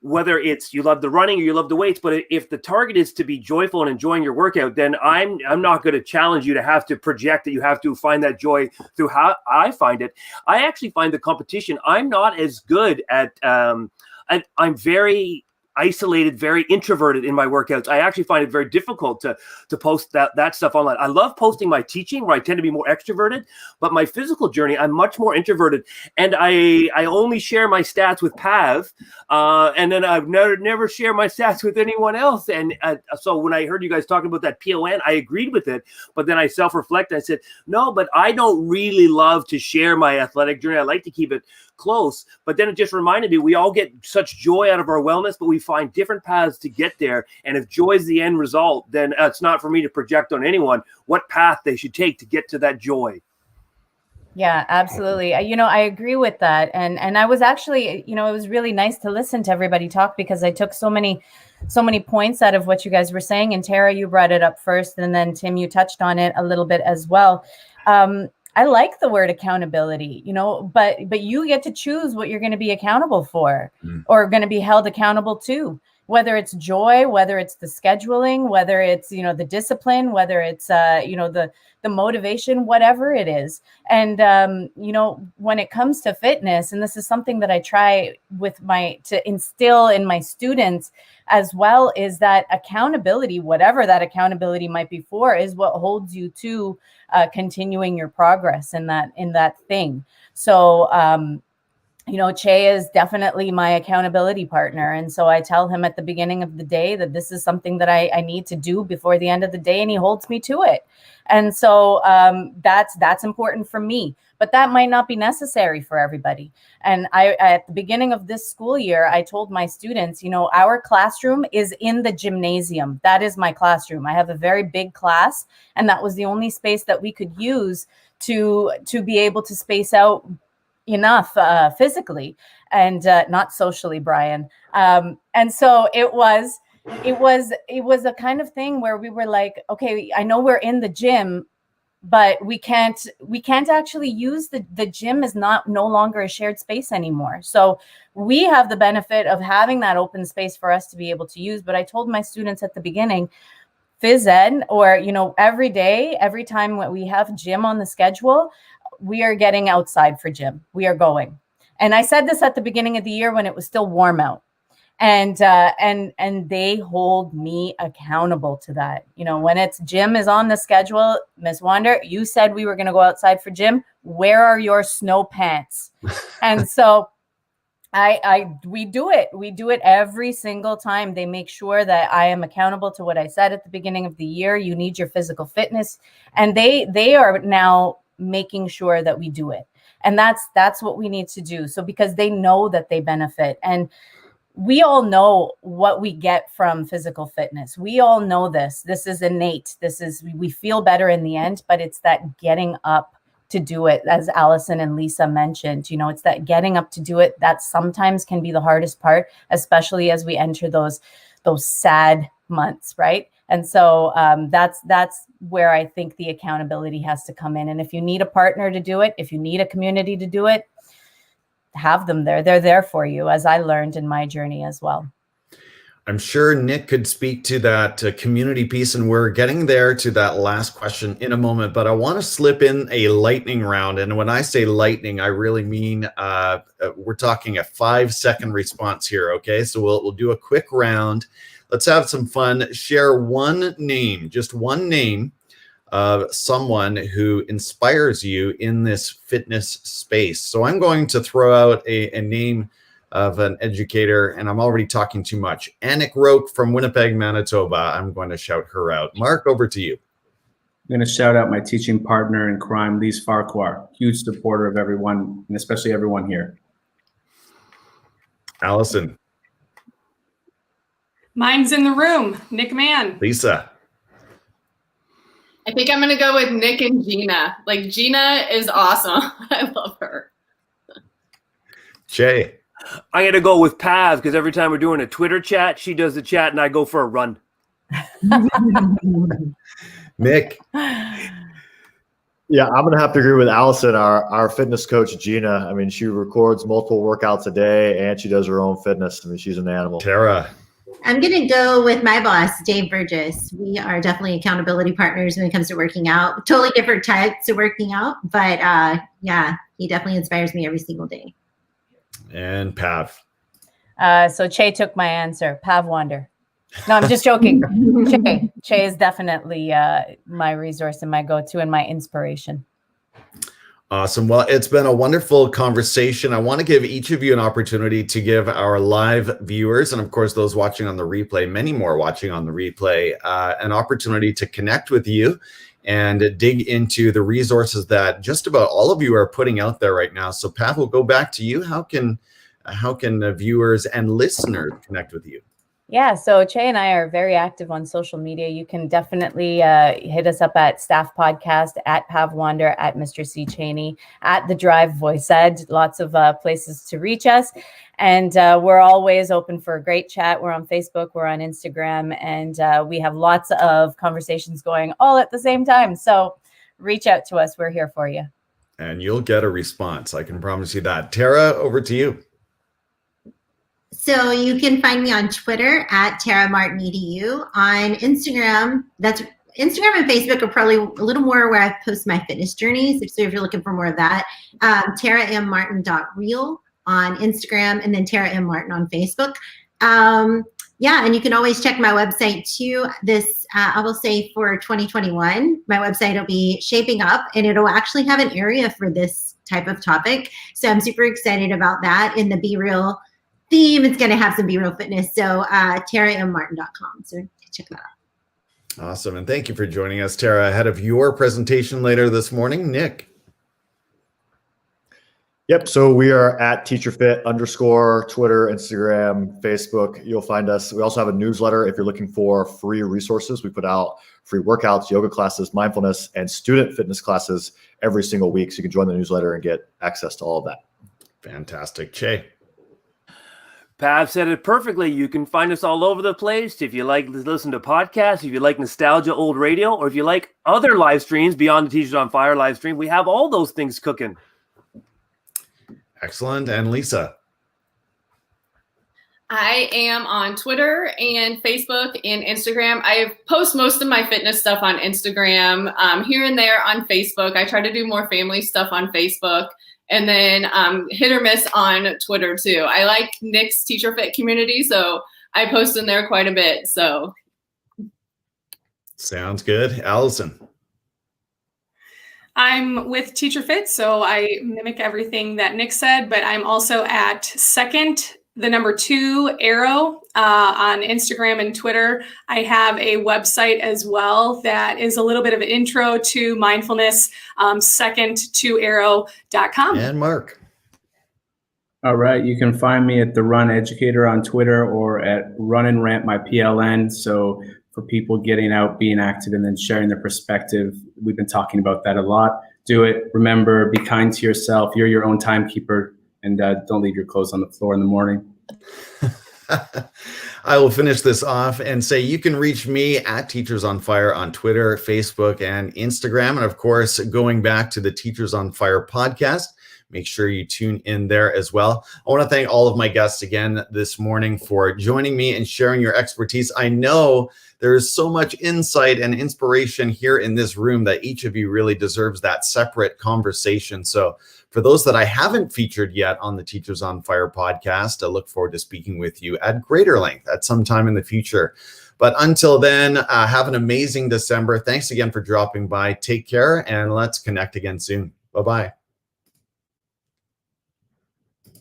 S5: whether it's you love the running or you love the weights, but if the target is to be joyful and enjoying your workout, then I'm not going to challenge you to have to project that you have to find that joy through how I find it. I actually find the competition, I'm not as good at, I'm very isolated, very introverted in my workouts. I actually find it very difficult to post that stuff online. I love posting my teaching where I tend to be more extroverted, but my physical journey, I'm much more introverted. And I only share my stats with Pav, and then I've never share my stats with anyone else. And so when I heard you guys talking about that PON, I agreed with it, but then I self-reflect. I said, no, but I don't really love to share my athletic journey. I like to keep it close. But then it just reminded me, we all get such joy out of our wellness, but we find different paths to get there. And if joy is the end result, then it's not for me to project on anyone what path they should take to get to that joy.
S6: Yeah, absolutely. You know, I agree with that. And I was actually, you know, it was really nice to listen to everybody talk because I took so many points out of what you guys were saying. And Tara, you brought it up first. And then Tim, you touched on it a little bit as well. I like the word accountability, you know, but you get to choose what you're going to be accountable for or going to be held accountable to, whether it's joy, whether it's the scheduling, whether it's, you know, the discipline, whether it's, you know, the motivation, whatever it is. And, you know, when it comes to fitness, and this is something that I try to instill in my students as well, is that accountability, whatever that accountability might be for, is what holds you to continuing your progress in that thing. So, you know, Che is definitely my accountability partner. And so I tell him at the beginning of the day that this is something that I need to do before the end of the day, and he holds me to it. And so that's important for me, but that might not be necessary for everybody. And at the beginning of this school year, I told my students, you know, our classroom is in the gymnasium. That is my classroom. I have a very big class, and that was the only space that we could use to be able to space out enough physically and not socially, Brian. And so it was a kind of thing where we were like, okay, I know we're in the gym, but we can't actually use the gym is no longer a shared space anymore. So we have the benefit of having that open space for us to be able to use. But I told my students at the beginning, phys ed, or, you know, every day, every time when we have gym on the schedule, we are getting outside for gym. We are going. And I said this at the beginning of the year when it was still warm out. And they hold me accountable to that. You know, when it's gym is on the schedule, Ms. Wander, you said we were going to go outside for gym. Where are your snow pants? And so we do it. We do it every single time. They make sure that I am accountable to what I said at the beginning of the year. You need your physical fitness. And they are now making sure that we do it. And that's what we need to do. So because they know that they benefit, and we all know what we get from physical fitness. We all know this. This is innate. We feel better in the end, but it's that getting up to do it, as Allison and Lisa mentioned. You know, it's that getting up to do it that sometimes can be the hardest part, especially as we enter those sad months, right? And so that's where I think the accountability has to come in. And if you need a partner to do it, if you need a community to do it, have them there. They're there for you, as I learned in my journey as well.
S1: I'm sure Nick could speak to that community piece, and we're getting there to that last question in a moment, but I want to slip in a lightning round. And when I say lightning, I really mean we're talking a 5-second response here, okay? So we'll do a quick round. Let's have some fun. Share one name, just one name of someone who inspires you in this fitness space. So I'm going to throw out a name of an educator, and I'm already talking too much. Anik Roque from Winnipeg, Manitoba. I'm going to shout her out. Mark, over to you.
S2: I'm going to shout out my teaching partner in crime, Lise Farquhar, huge supporter of everyone, and especially everyone here.
S1: Allison.
S3: Mine's in the room. Nick Mann.
S1: Lisa.
S4: I think I'm going to go with Nick and Gina. Like, Gina is awesome. I love her.
S1: Jay.
S5: I'm going to go with Pav because every time we're doing a Twitter chat, she does the chat and I go for a run.
S1: Nick.
S7: Yeah, I'm going to have to agree with Allison, our fitness coach, Gina. I mean, she records multiple workouts a day and she does her own fitness. I mean, she's an animal.
S1: Tara.
S8: I'm going to go with my boss, Dave Burgess. We are definitely accountability partners when it comes to working out. Totally different types of working out, but yeah, he definitely inspires me every single day.
S1: And Pav.
S6: So Che took my answer. Pav Wander. No, I'm just joking. Che is definitely my resource and my go-to and my inspiration.
S1: Awesome. Well, it's been a wonderful conversation. I want to give each of you an opportunity to give our live viewers, and of course, those watching on the replay, many more watching on the replay, an opportunity to connect with you and dig into the resources that just about all of you are putting out there right now. So Pat, we'll go back to you. How can the viewers and listeners connect with you?
S6: Yeah, so Che and I are very active on social media. You can definitely hit us up at Staff Podcast, at Pav Wander, at Mr. C. Cheney, at The Drive Voice Ed. Lots of places to reach us. And we're always open for a great chat. We're on Facebook, we're on Instagram, and we have lots of conversations going all at the same time. So reach out to us. We're here for you.
S1: And you'll get a response. I can promise you that. Tara, over to you.
S8: So you can find me on Twitter at Tara Martin EDU. On Instagram, Instagram and Facebook are probably a little more where I post my fitness journeys. So if you're looking for more of that, TaraMMartin.real on Instagram, and then Tara M. Martin on Facebook. Yeah, and you can always check my website too. This, I will say for 2021, my website will be shaping up and it'll actually have an area for this type of topic. So I'm super excited about that. In the Be Real theme, it's going to have some Be Real fitness. So TaraMMartin.com. So check that out.
S1: Awesome. And thank you for joining us, Tara. Ahead of your presentation later this morning, Nick.
S7: Yep. So we are at TeacherFit _ Twitter, Instagram, Facebook. You'll find us. We also have a newsletter if you're looking for free resources. We put out free workouts, yoga classes, mindfulness, and student fitness classes every single week. So you can join the newsletter and get access to all of that.
S1: Fantastic. Che.
S5: Pav said it perfectly. You can find us all over the place. If you like to listen to podcasts, if you like nostalgia, old radio, or if you like other live streams beyond the Teachers on Fire live stream, we have all those things cooking.
S1: Excellent. And Lisa?
S4: I am on Twitter and Facebook and Instagram. I post most of my fitness stuff on Instagram, here and there on Facebook. I try to do more family stuff on Facebook, and then hit or miss on Twitter too. I like Nick's Teacher Fit community, so I post in there quite a bit. So
S1: sounds good. Allison?
S3: I'm with Teacher Fit, so I mimic everything that Nick said, but I'm also at @2 arrow on Instagram and Twitter. I have a website as well that is a little bit of an intro to mindfulness, second2arrow.com.
S1: And Mark?
S2: All right. You can find me at The Run Educator on Twitter or at Run and Rant my PLN. So for people getting out, being active, and then sharing their perspective. We've been talking about that a lot. Do it. Remember, be kind to yourself. You're your own timekeeper, and don't leave your clothes on the floor in the morning.
S1: I will finish this off and say you can reach me at Teachers on Fire on Twitter, Facebook, and Instagram. And of course, going back to the Teachers on Fire podcast, Make sure you tune in there as well. I want to thank all of my guests again this morning for joining me and sharing your expertise. I know there is so much insight and inspiration here in this room that each of you really deserves that separate conversation. So for those that I haven't featured yet on the Teachers on Fire podcast, I look forward to speaking with you at greater length at some time in the future. But until then, have an amazing December. Thanks again for dropping by. Take care, and let's connect again soon. Bye-bye.